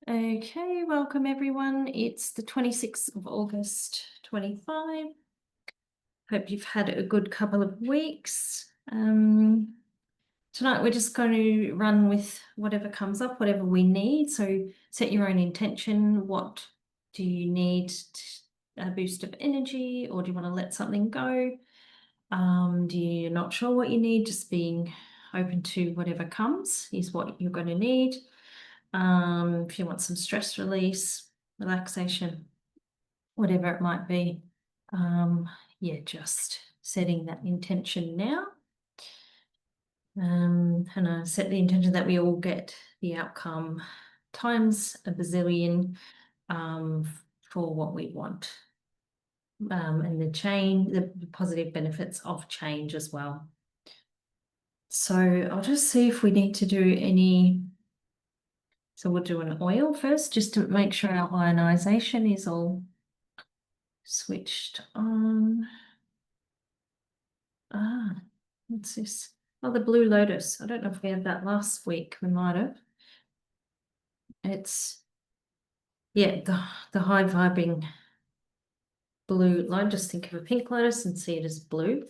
Okay, welcome everyone. It's the 26th of August 25. Hope you've had a good couple of weeks. Tonight we're just going to run with whatever comes up, whatever we need. So set your own intention. What do you need? A boost of energy, or do you want to let something go? Do you're not sure what you need? Just being open to whatever comes is what you're going to need. If you want some stress release, relaxation, whatever it might be. Yeah, just setting that intention now. And I set the intention that we all get the outcome times a bazillion for what we want. And the positive benefits of change as well. So I'll just see if we need to do any. So we'll do an oil first, just to make sure our ionization is all switched on. What's this? Oh, the blue lotus. I don't know if we had that last week. We might have. It's, yeah, the high vibing blue light. Just think of a pink lotus and see it as blue.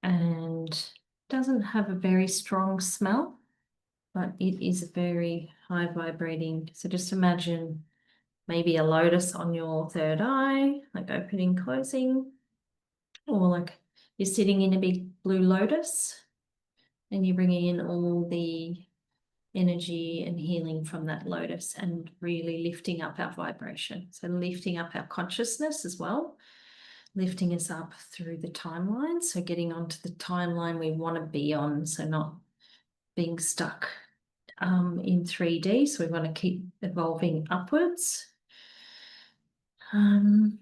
And doesn't have a very strong smell, but it is very high vibrating. So just imagine maybe a lotus on your third eye, like opening, closing, or like you're sitting in a big blue lotus and you're bringing in all the energy and healing from that lotus and really lifting up our vibration. So lifting up our consciousness as well, lifting us up through the timeline. So getting onto the timeline we want to be on. So not being stuck in 3D. So we want to keep evolving upwards. So I'm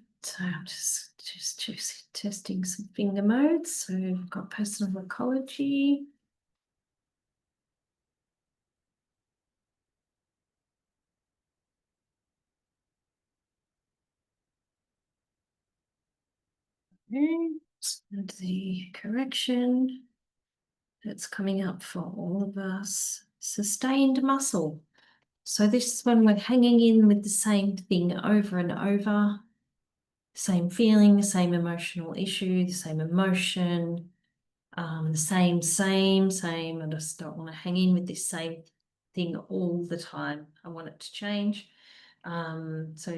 just testing some finger modes. So we've got personal ecology. And the correction that's coming up for all of us. Sustained muscle. So this is when we're hanging in with the same thing over and over, same feeling, the same emotional issue, the same emotion, the same. I just don't want to hang in with this same thing all the time. I want it to change. So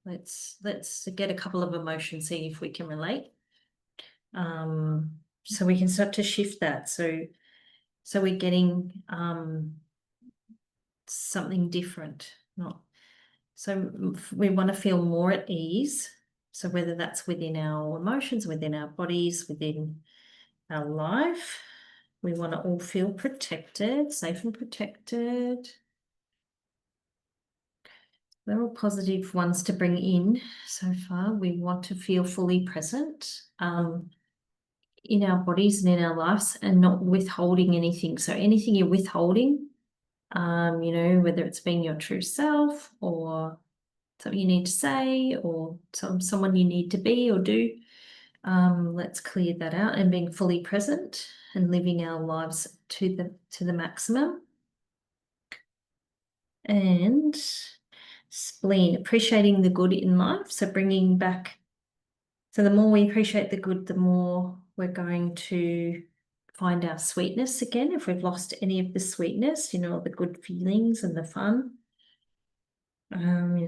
let's get a couple of emotions, see if we can relate. So we can start to shift that. So we're getting something different. So we want to feel more at ease. So whether that's within our emotions, within our bodies, within our life, we want to all feel protected, safe and protected. They're all positive ones to bring in so far. We want to feel fully present in our bodies and in our lives and not withholding anything. So anything you're withholding, whether it's being your true self or something you need to say or someone you need to be or do, let's clear that out and being fully present and living our lives to the maximum. And spleen, appreciating the good in life. So bringing back, so the more we appreciate the good, the more we're going to find our sweetness again. If we've lost any of the sweetness, the good feelings and the fun.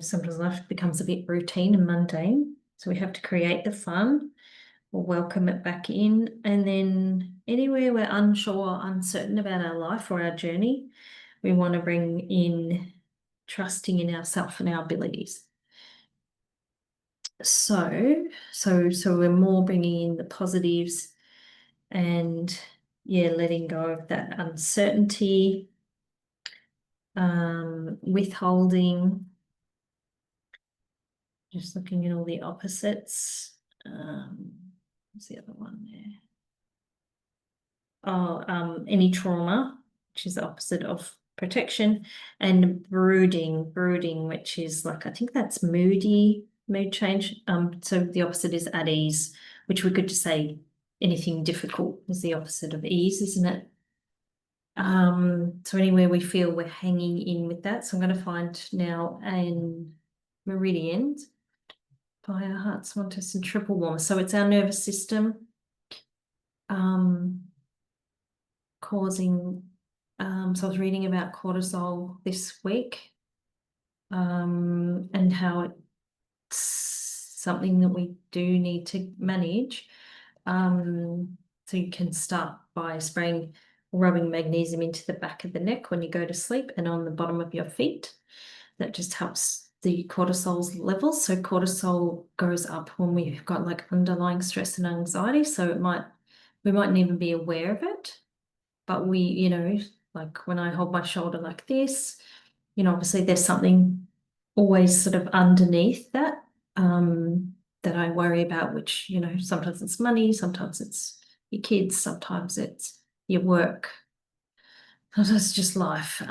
Sometimes life becomes a bit routine and mundane. So we have to create the fun or welcome it back in. And then anywhere we're unsure or uncertain about our life or our journey, we want to bring in trusting in ourselves and our abilities. So we're more bringing in the positives and letting go of that uncertainty, withholding, just looking at all the opposites. What's the other one there? Any trauma, which is the opposite of protection, and brooding, which is like, I think that's mood change. So the opposite is at ease, which we could just say anything difficult is the opposite of ease, isn't it? So anywhere we feel we're hanging in with that. So I'm going to find now an meridian by our hearts, wantus, and triple warmer. So it's our nervous system causing. So I was reading about cortisol this week, and how it's something that we do need to manage. So you can start by spraying, rubbing magnesium into the back of the neck when you go to sleep and on the bottom of your feet. That just helps the cortisol levels. So cortisol goes up when we've got like underlying stress and anxiety. So we mightn't even be aware of it, but like when I hold my shoulder like this, obviously there's something always sort of underneath that, that I worry about, which, sometimes it's money, sometimes it's your kids, sometimes it's your work, sometimes it's just life.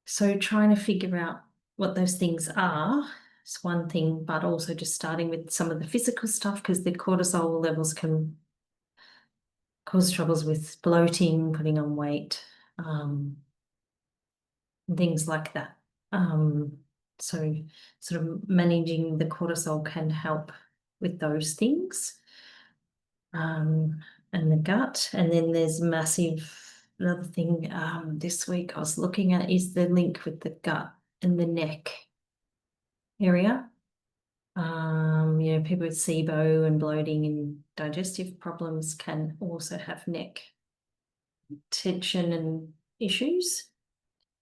So trying to figure out what those things are is one thing, but also just starting with some of the physical stuff, because the cortisol levels can cause troubles with bloating, putting on weight, things like that. So sort of managing the cortisol can help with those things. And the gut. And then there's another thing this week I was looking at is the link with the gut and the neck area. People with SIBO and bloating and digestive problems can also have neck tension and issues.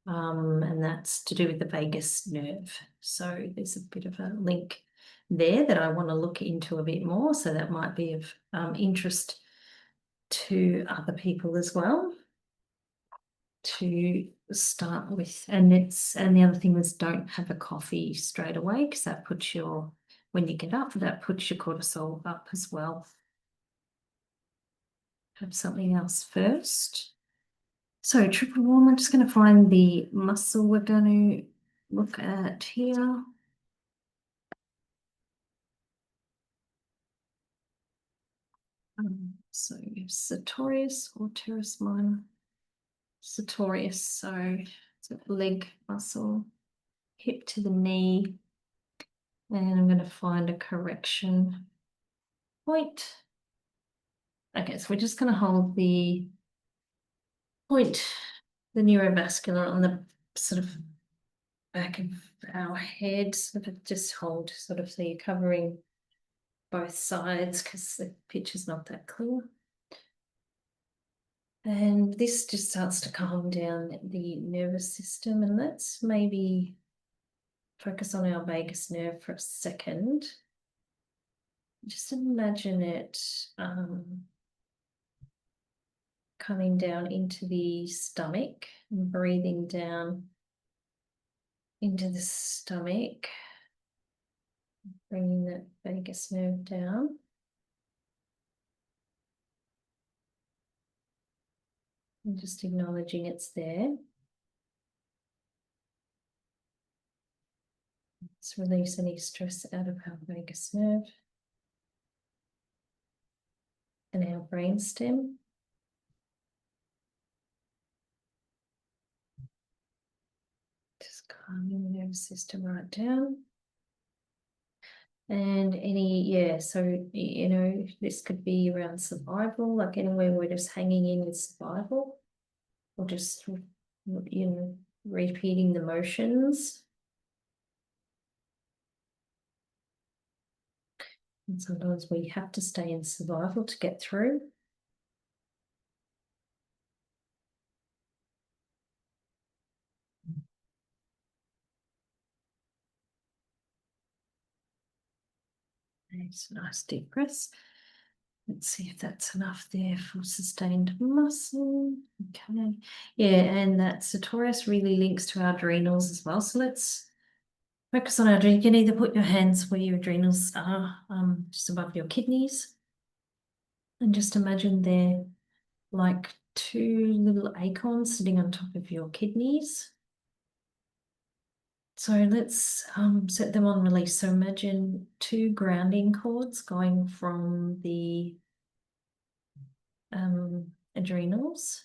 And that's to do with the vagus nerve. So there's a bit of a link there that I want to look into a bit more. So that might be of interest to other people as well to start with. And the other thing was, don't have a coffee straight away, because that puts when you get up, that puts your cortisol up as well. Have something else first. So triple warm, I'm just going to find the muscle we're going to look at here. So sartorius or teres minor. Sartorius, so it's a leg muscle, hip to the knee, and I'm going to find a correction point. Okay, so we're just going to hold the point, the neurovascular, on the sort of back of our head, sort of just hold, sort of, so you're covering both sides because the picture's not that clear. And this just starts to calm down the nervous system, and let's maybe focus on our vagus nerve for a second. Just imagine it coming down into the stomach and breathing down into the stomach, bringing that vagus nerve down. And just acknowledging it's there. Let's release any stress out of our vagus nerve and our brainstem. Just calming the nervous system right down. And so, this could be around survival, like anywhere we're just hanging in with survival, or just, repeating the motions. And sometimes we have to stay in survival to get through. It's a nice deep breath. Let's see if that's enough there for sustained muscle. Okay. Yeah, and that sartorius really links to our adrenals as well. So let's focus on our adrenals. You can either put your hands where your adrenals are, just above your kidneys. And just imagine they're like two little acorns sitting on top of your kidneys. So let's set them on release. So imagine two grounding cords going from the adrenals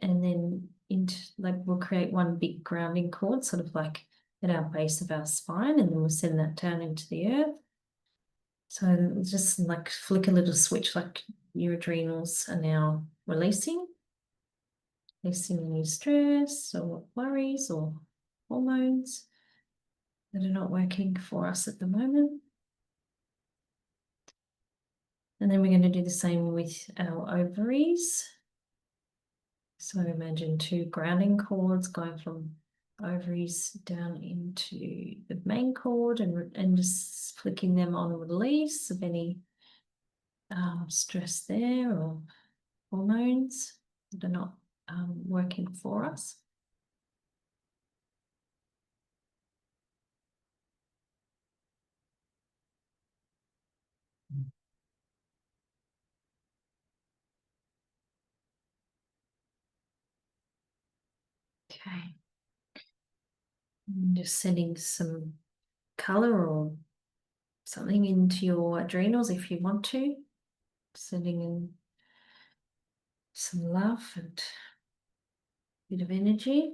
and then into like we'll create one big grounding cord, sort of like at our base of our spine, and then we'll send that down into the earth. So just like flick a little switch, like your adrenals are now releasing any stress or worries or hormones that are not working for us at the moment. And then we're going to do the same with our ovaries. So imagine two grounding cords going from ovaries down into the main cord, and just flicking them on release of any stress there or hormones that are not working for us. Okay. And just sending some color or something into your adrenals if you want to. Sending in some love and a bit of energy.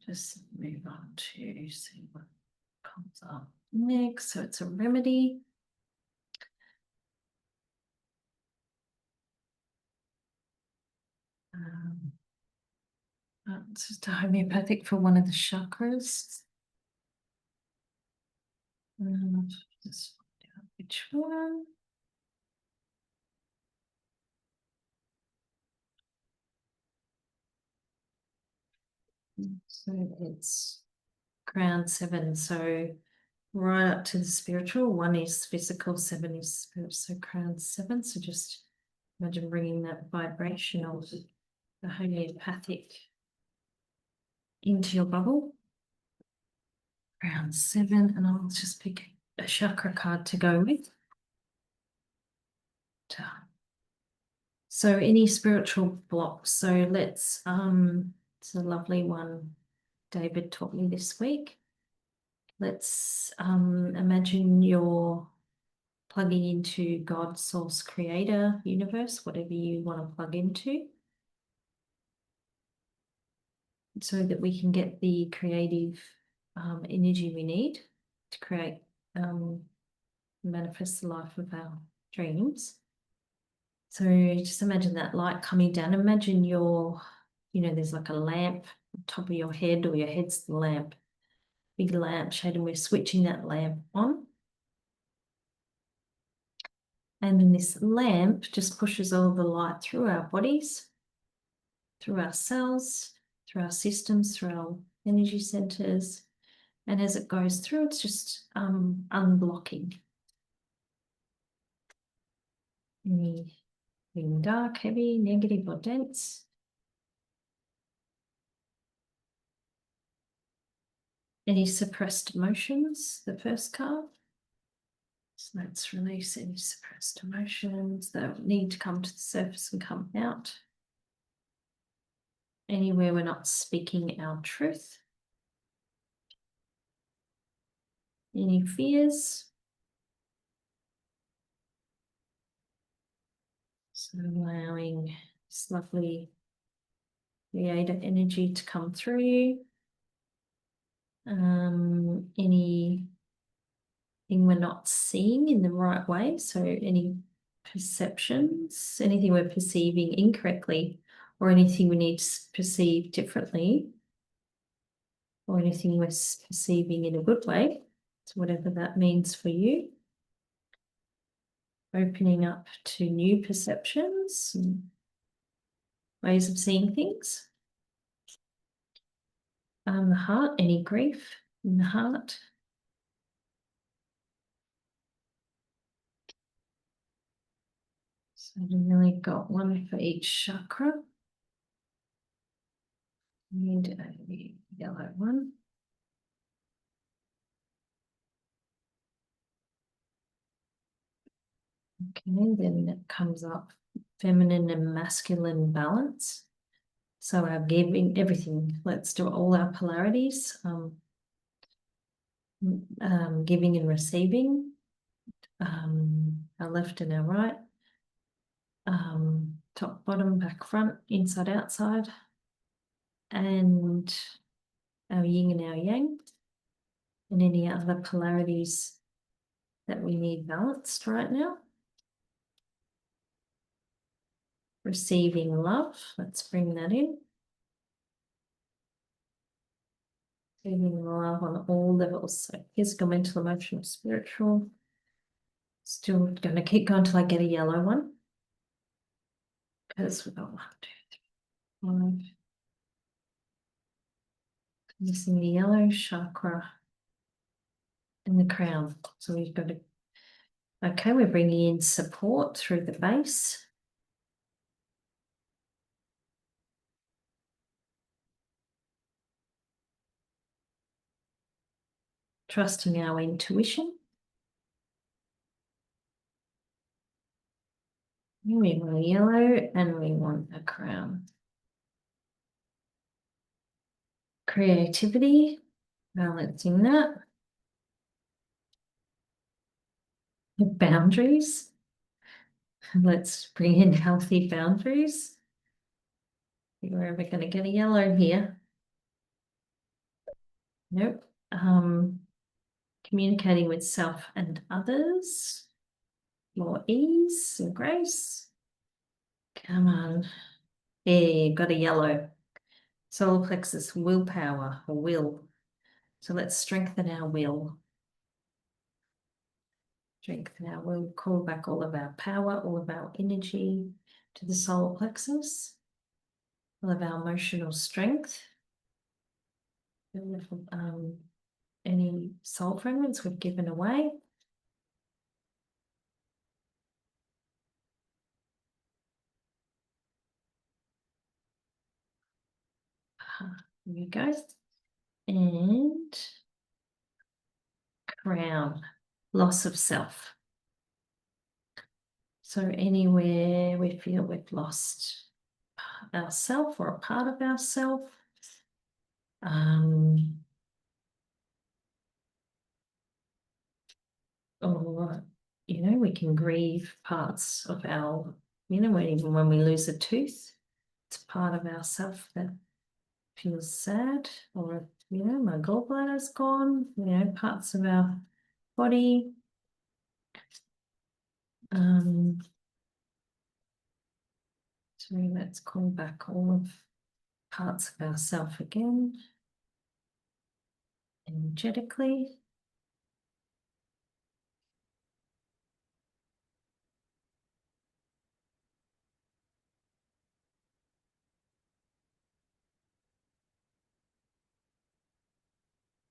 Just move on to see what comes up next. So it's a remedy. It's just a homeopathic for one of the chakras. Just find out which one. So it's crown 7. So right up to the spiritual. 1 is physical, 7 is spirit. So crown 7. So just imagine bringing that vibration of the homeopathic into your bubble. Crown 7, and I'll just pick a chakra card to go with. So any spiritual blocks. So let's it's a lovely one David taught me this week. Let's imagine you're plugging into God, source, creator, universe, whatever you want to plug into, so that we can get the creative energy we need to create, manifest the life of our dreams. So just imagine that light coming down. Imagine there's like a lamp on top of your head, or your head's the lamp, big lamp shade, and we're switching that lamp on. And then this lamp just pushes all the light through our bodies, through our cells, through our systems, through our energy centers. And as it goes through, it's just unblocking anything dark, heavy, negative, or dense. Any suppressed emotions, the first card. So let's release any suppressed emotions that need to come to the surface and come out. Anywhere we're not speaking our truth. Any fears. So allowing this lovely creator energy to come through you. Anything we're not seeing in the right way. So any perceptions, anything we're perceiving incorrectly, or anything we need to perceive differently, or anything we're perceiving in a good way. So whatever that means for you. Opening up to new perceptions and ways of seeing things. The heart, any grief in the heart. So I've really got one for each chakra. Need a yellow one. Okay, then it comes up feminine and masculine balance. So our giving, everything, let's do all our polarities, giving and receiving, our left and our right, top, bottom, back, front, inside, outside, and our yin and our yang, and any other polarities that we need balanced right now. Receiving love, let's bring that in. Receiving love on all levels, so physical, mental, emotional, spiritual. Still going to keep going until I get a yellow one. Because we've got 1, 2, 3, 5. Missing the yellow chakra and the crown. So we've got to, okay, we're bringing in support through the base. Trusting our intuition. We want a yellow and we want a crown. Creativity, balancing that. Boundaries. Let's bring in healthy boundaries. We're ever going to get a yellow here. Nope. Communicating with self and others. More ease and grace. Come on. There, got a yellow. Solar plexus, willpower or will. So let's strengthen our will. Strengthen our will, call back all of our power, all of our energy to the solar plexus, all of our emotional strength. Any soul fragments we've given away. Here we go. And crown, loss of self. So anywhere we feel we've lost ourself or a part of ourself, or, you know, we can grieve parts of our, you know, even when we lose a tooth, it's part of ourself that feels sad, or, you know, my gallbladder's gone, you know, parts of our body. So let's call back all of parts of ourself again, energetically.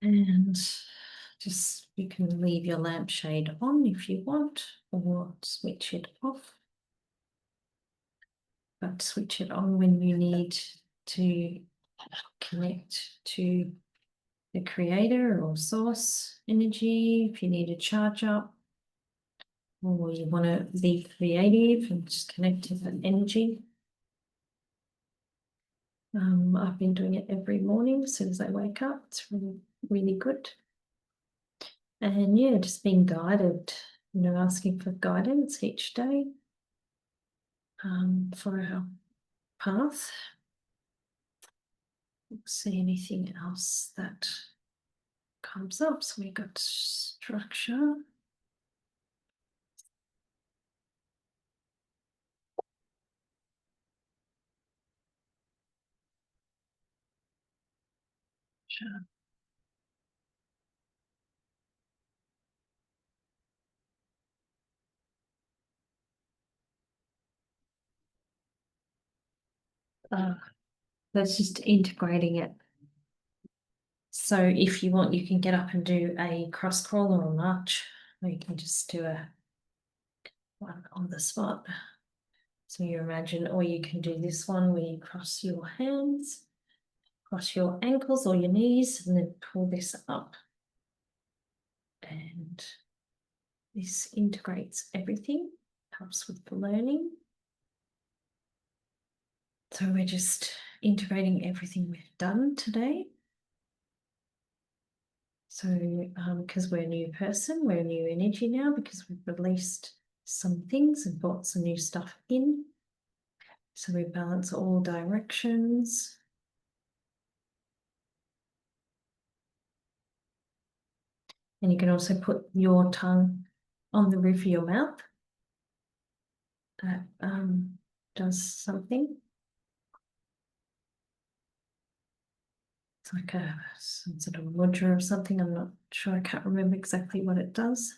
And just, you can leave your lampshade on if you want, or switch it off. But switch it on when you need to connect to the creator or source energy, if you need to charge up, or you want to be creative and just connect to that energy. I've been doing it every morning as soon as I wake up. It's really, really good. And yeah, just being guided, you know, asking for guidance each day for our path. See anything else that comes up. So we got structure. Sure. That's just integrating it. So if you want, you can get up and do a cross crawl or a march, or you can just do a one on the spot. So you imagine, or you can do this one where you cross your hands, cross your ankles or your knees, and then pull this up. And this integrates everything, helps with the learning. So we're just integrating everything we've done today. So because we're a new person, we're a new energy now, because we've released some things and brought some new stuff in. So we balance all directions. And you can also put your tongue on the roof of your mouth. That does something. It's like some sort of mudra or something. I'm not sure. I can't remember exactly what it does.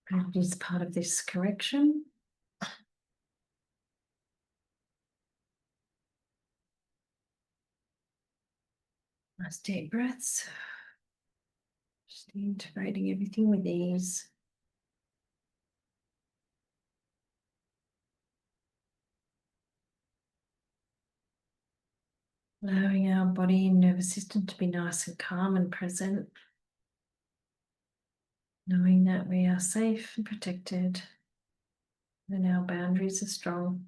But it is part of this correction. Nice deep breaths. Just integrating everything with ease. Allowing our body and nervous system to be nice and calm and present. Knowing that we are safe and protected and our boundaries are strong.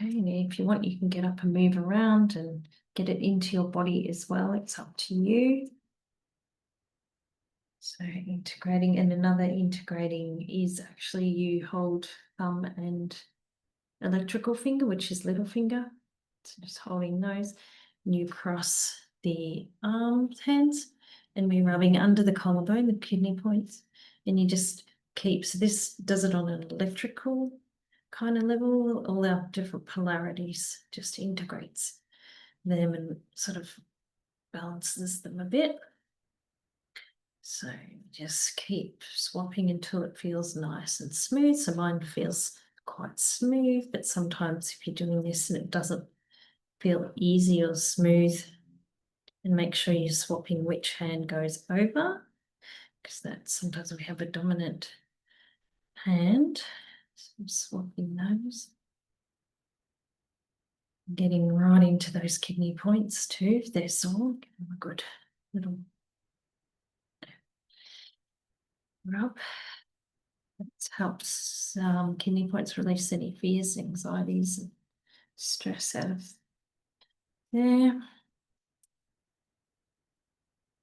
Okay, and if you want, you can get up and move around and get it into your body as well. It's up to you. So integrating, and another integrating is actually you hold thumb and electrical finger, which is little finger. So just holding those, and you cross the hands, and we're rubbing under the collarbone, the kidney points, and you just keep, so this does it on an electrical kind of level, all our different polarities, just integrates them and sort of balances them a bit. So just keep swapping until it feels nice and smooth. So mine feels quite smooth, but sometimes if you're doing this and it doesn't feel easy or smooth, and make sure you're swapping which hand goes over, because that sometimes we have a dominant hand. So I'm swapping those. Getting right into those kidney points too, if they're sore. Give them a good little rub. It helps kidney points release any fears, anxieties, and stress out of there.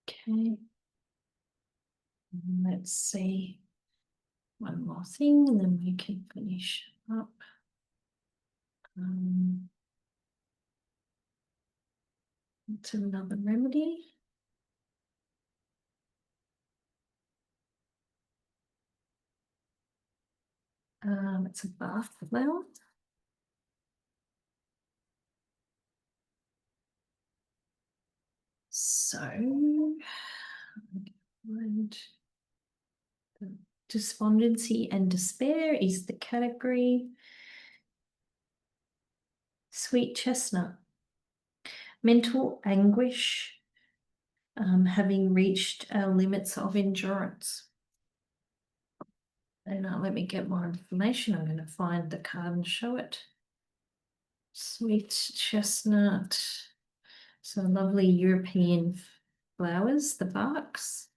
Okay. Let's see one more thing and then we can finish up. It's another remedy. It's a bath flower. So, and despondency and despair is the category. Sweet chestnut. Mental anguish, having reached our limits of endurance. And let me get more information. I'm going to find the card and show it. Sweet chestnut. So lovely European flowers, the barks.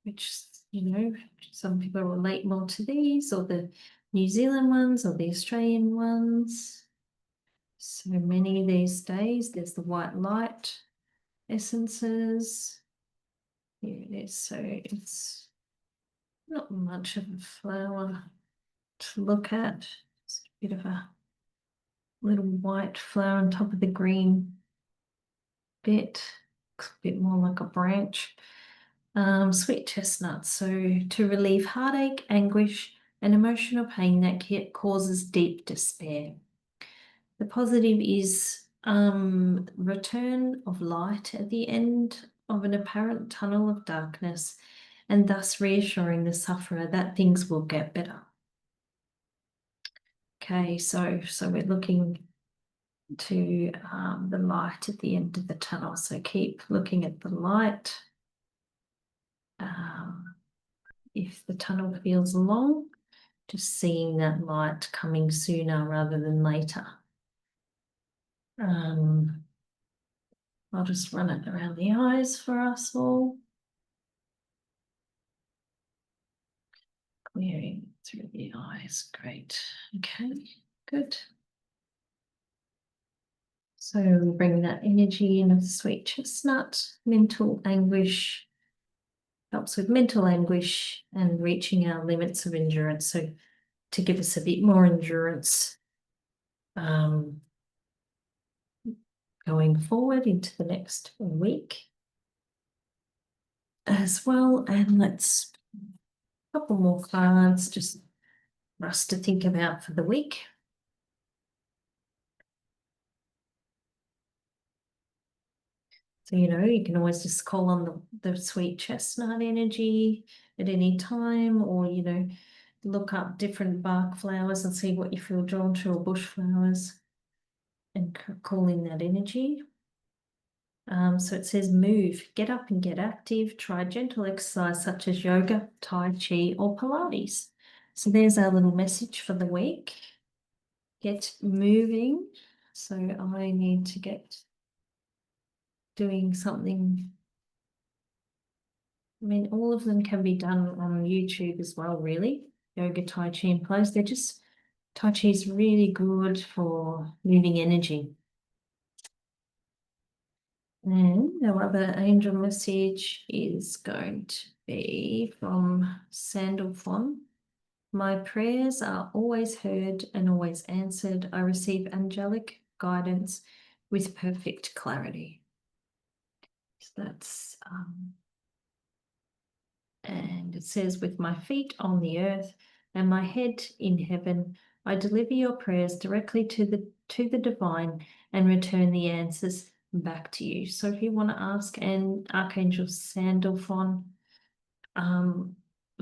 Which, you know, some people relate more to these, or the New Zealand ones, or the Australian ones. So many these days. There's the white light essences. Here it is. So it's not much of a flower to look at. It's a bit of a little white flower on top of the green bit. Looks a bit more like a branch. Sweet chestnut. So to relieve heartache, anguish, and emotional pain that causes deep despair. The positive is return of light at the end of an apparent tunnel of darkness, and thus reassuring the sufferer that things will get better. Okay, so we're looking to the light at the end of the tunnel. So keep looking at the light. If the tunnel feels long, just seeing that light coming sooner rather than later. I'll just run it around the eyes for us all. Clearing through the eyes. Great. Okay, good. So bring that energy in of the sweet chestnut, mental anguish, helps with mental anguish and reaching our limits of endurance. So to give us a bit more endurance going forward into the next week as well. And let's a couple more cards just for us to think about for the week. So, you can always just call on the sweet chestnut energy at any time, or, look up different bark flowers and see what you feel drawn to, or bush flowers, and call in that energy. So it says move, get up and get active, try gentle exercise such as yoga, Tai Chi, or Pilates. So there's our little message for the week. Get moving. So I need to get doing something. I mean, all of them can be done on YouTube as well, really. Yoga, Tai Chi, and Pilates. They're just, Tai Chi is really good for moving energy. And our other angel message is going to be from Sandalphon. My prayers are always heard and always answered. I receive angelic guidance with perfect clarity. So that's, and it says, with my feet on the earth and my head in heaven, I deliver your prayers directly to the divine and return the answers back to you. So if you want to ask Archangel Sandalphon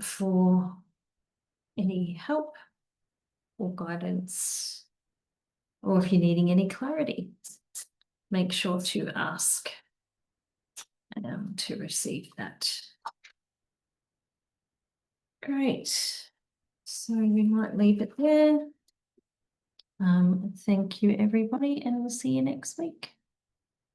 for any help or guidance, or if you're needing any clarity, make sure to ask to receive that. Great. So we might leave it there. Thank you, everybody, and we'll see you next week.